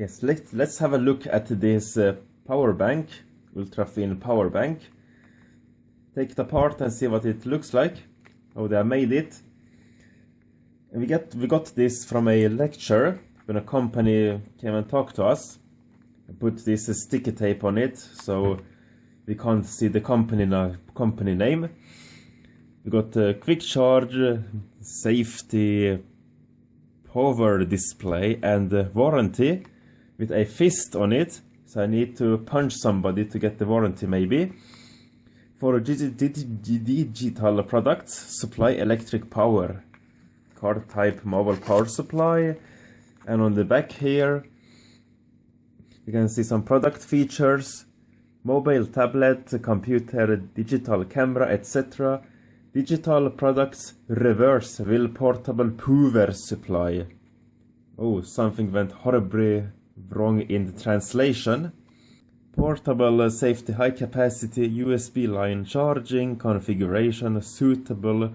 Yes, let's have a look at this power bank, ultra thin power bank. Take it apart and see what it looks like, how they have made it. And we got this from a lecture when a company came and talked to us. I put this sticky tape on it so we can't see the company name. We got a quick charge, safety, power display and warranty with a fist on it. So I need to punch somebody to get the warranty maybe. For digital products, supply electric power. Card type mobile power supply. And on the back here you can see some product features. Mobile tablet, computer, digital camera, etc. Digital products, reverse wheel portable power supply. Oh, something went horribly wrong in the translation. Portable safety high capacity USB line charging configuration suitable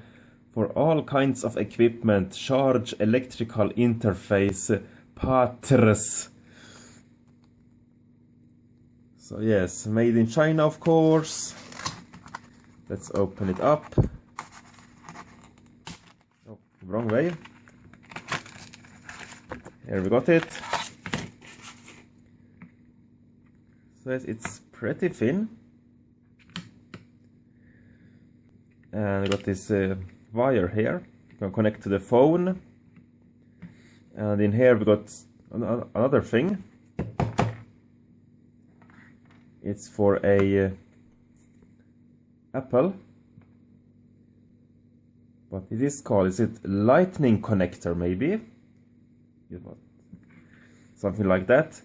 for all kinds of equipment. Charge electrical interface patrs. So yes, made in China of course. Let's open it up. Oh, wrong way. Here we got it. So it's pretty thin. And we got this wire here. You can connect to the phone. And in here we got another thing. It's for a Apple. What is this called? Is it lightning connector maybe? Something like that.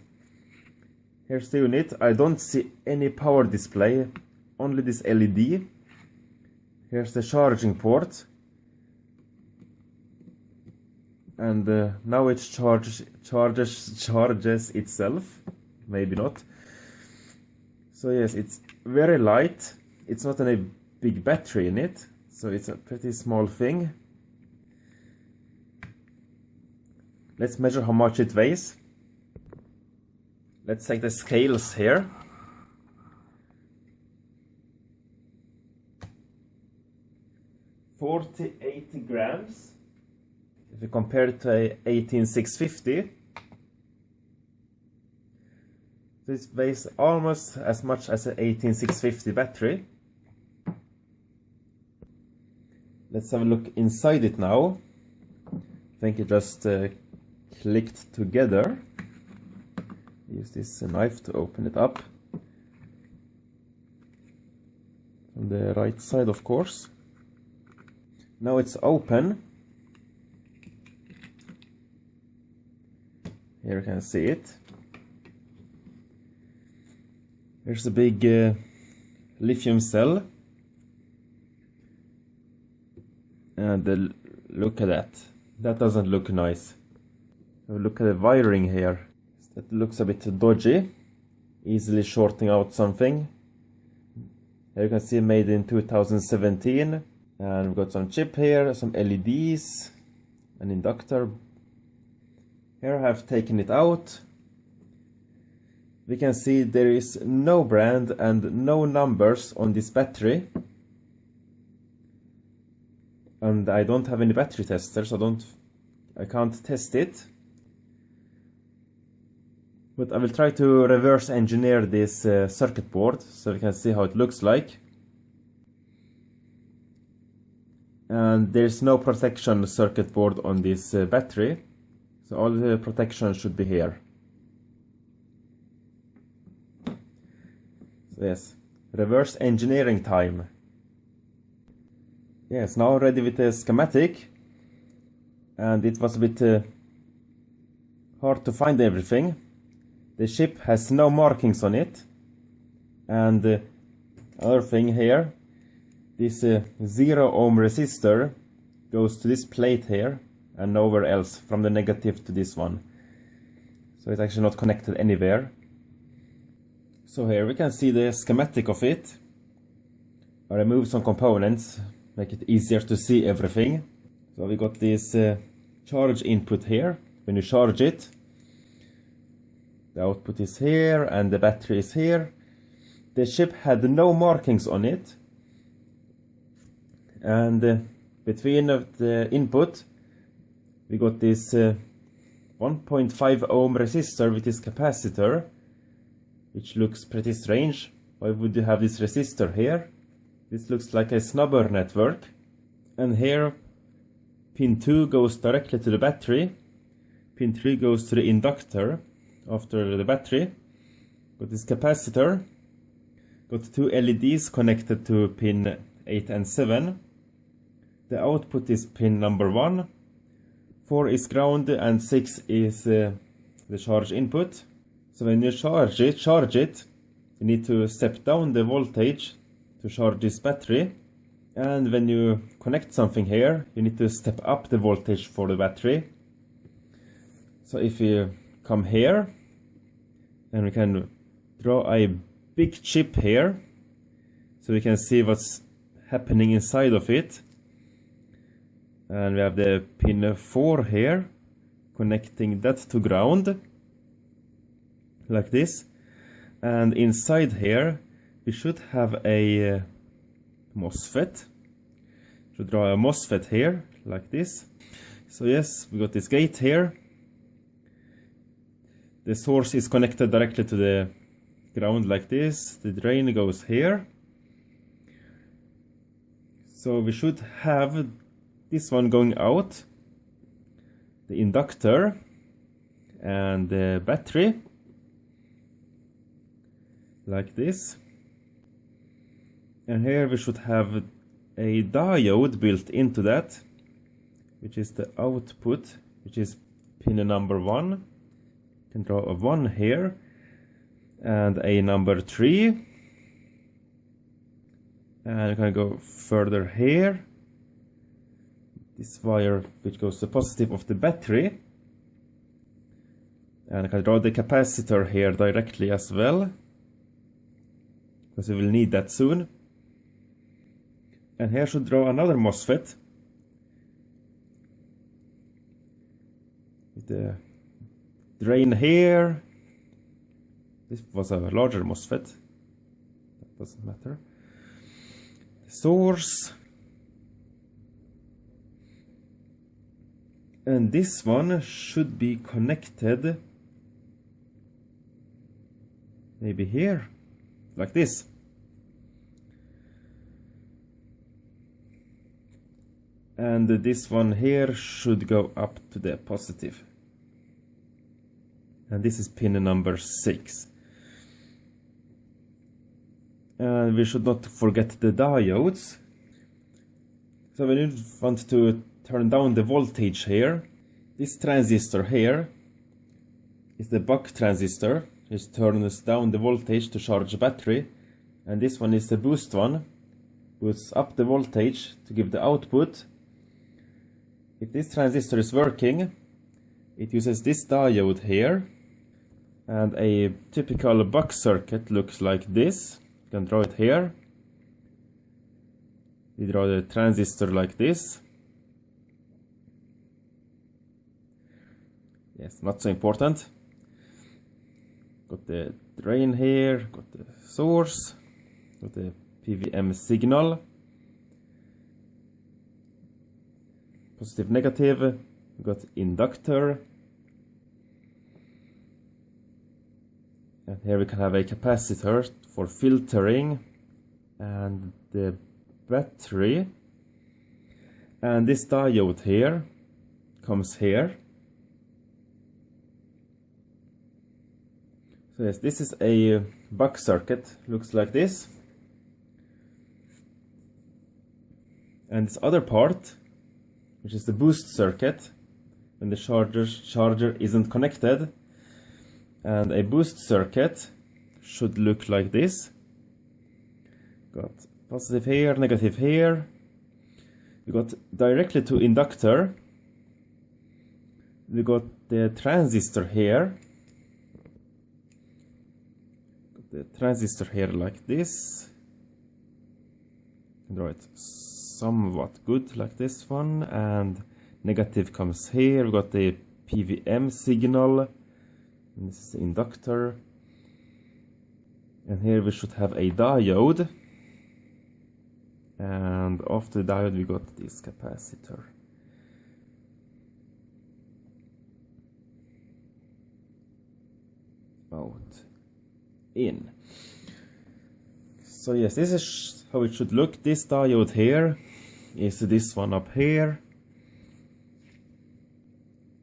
Here's the unit. I don't see any power display, only this LED. Here's the charging port. And now it charges itself. Maybe not. So yes, it's very light. It's not a big battery in it, so it's a pretty small thing. Let's measure how much it weighs. Let's take the scales here. $48 grams. If you compare it to a 18650, this weighs almost as much as an 18650 battery. Let's have a look inside it now. I think it just clicked together. Use this knife to open it up. On the right side, of course. Now it's open. Here you can see it. Here's a big lithium cell. And look at that. That doesn't look nice. Look at the wiring here. That looks a bit dodgy. Easily shorting out something. Here you can see made in 2017. And we've got some chip here, some LEDs, an inductor. Here I have taken it out. We can see there is no brand and no numbers on this battery. And I don't have any battery tester, so I can't test it. But I will try to reverse engineer this circuit board so we can see how it looks like. And there's no protection circuit board on this battery, so all the protection should be here. So yes, reverse engineering time. Yes, now ready with the schematic, and it was a bit hard to find everything. The chip has no markings on it, and other thing here, this 0 ohm resistor goes to this plate here and nowhere else, from the negative to this one. So it's actually not connected anywhere. So here we can see the schematic of it. I removed some components, make it easier to see everything. So we got this charge input here. When you charge it, The output is here and the battery is here. The chip had no markings on it, and between the input we got this 1.5 ohm resistor with this capacitor, which looks pretty strange. Why would you have this resistor here? This looks like a snubber network. And here pin 2 goes directly to the battery, pin 3 goes to the inductor after the battery. Got this capacitor, got two LEDs connected to pin 8 and 7. The output is pin number 1, 4 is ground and 6 is the charge input. So when you charge it, you need to step down the voltage to charge this battery. And when you connect something here, you need to step up the voltage for the battery. So if you come here, and we can draw a big chip here, so we can see what's happening inside of it. And we have the pin 4 here, connecting that to ground, like this. And inside here, we should have a MOSFET. Should draw a MOSFET here, like this. So yes, we got this gate here. The source is connected directly to the ground like this. The drain goes here. So we should have this one going out, the inductor and the battery, like this. And here we should have a diode built into that, which is the output, which is pin number 1. Can draw a 1 here and a number 3, and I can go further here, this wire which goes to the positive of the battery, and I can draw the capacitor here directly as well, because we will need that soon. And here should draw another MOSFET with the drain here. This was a larger MOSFET, that doesn't matter. The source, and this one should be connected maybe here, like this. And this one here should go up to the positive. And this is pin number 6. And we should not forget the diodes. So when you want to turn down the voltage here, this transistor here is the buck transistor. It turns down the voltage to charge the battery. And this one is the boost one. Boosts up the voltage to give the output. If this transistor is working, it uses this diode here. And a typical buck circuit looks like this. You can draw it here. We draw the transistor like this. Yes, not so important. Got the drain here, got the source, got the PWM signal. Positive, negative, got inductor. And here we can have a capacitor for filtering and the battery. And this diode here comes here. So yes, this is a buck circuit, looks like this. And this other part, which is the boost circuit, when the charger isn't connected. And a boost circuit should look like this. Got positive here, negative here. We got directly to inductor. We got the transistor here. Got the transistor here like this. Draw it somewhat good like this one. And negative comes here. We got the PWM signal. And this is the inductor. And here we should have a diode. And after the diode we got this capacitor. Out. In. So yes, this is how it should look. This diode here is this one up here.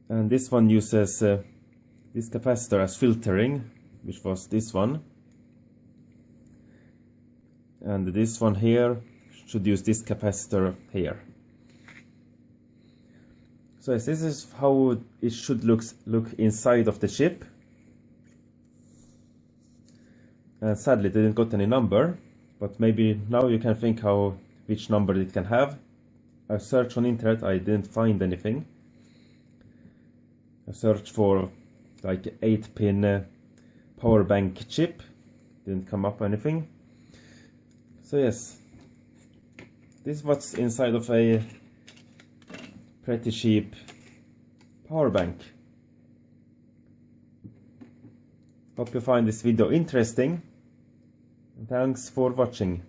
And this one uses this capacitor as filtering, which was this one. And this one here should use this capacitor here. So yes, this is how it should look inside of the chip. And sadly, they didn't got any number, but maybe now you can think which number it can have. I searched on internet, I didn't find anything. I searched for like 8-pin power bank chip, didn't come up anything. So yes, this is what's inside of a pretty cheap power bank. Hope you find this video interesting, and thanks for watching.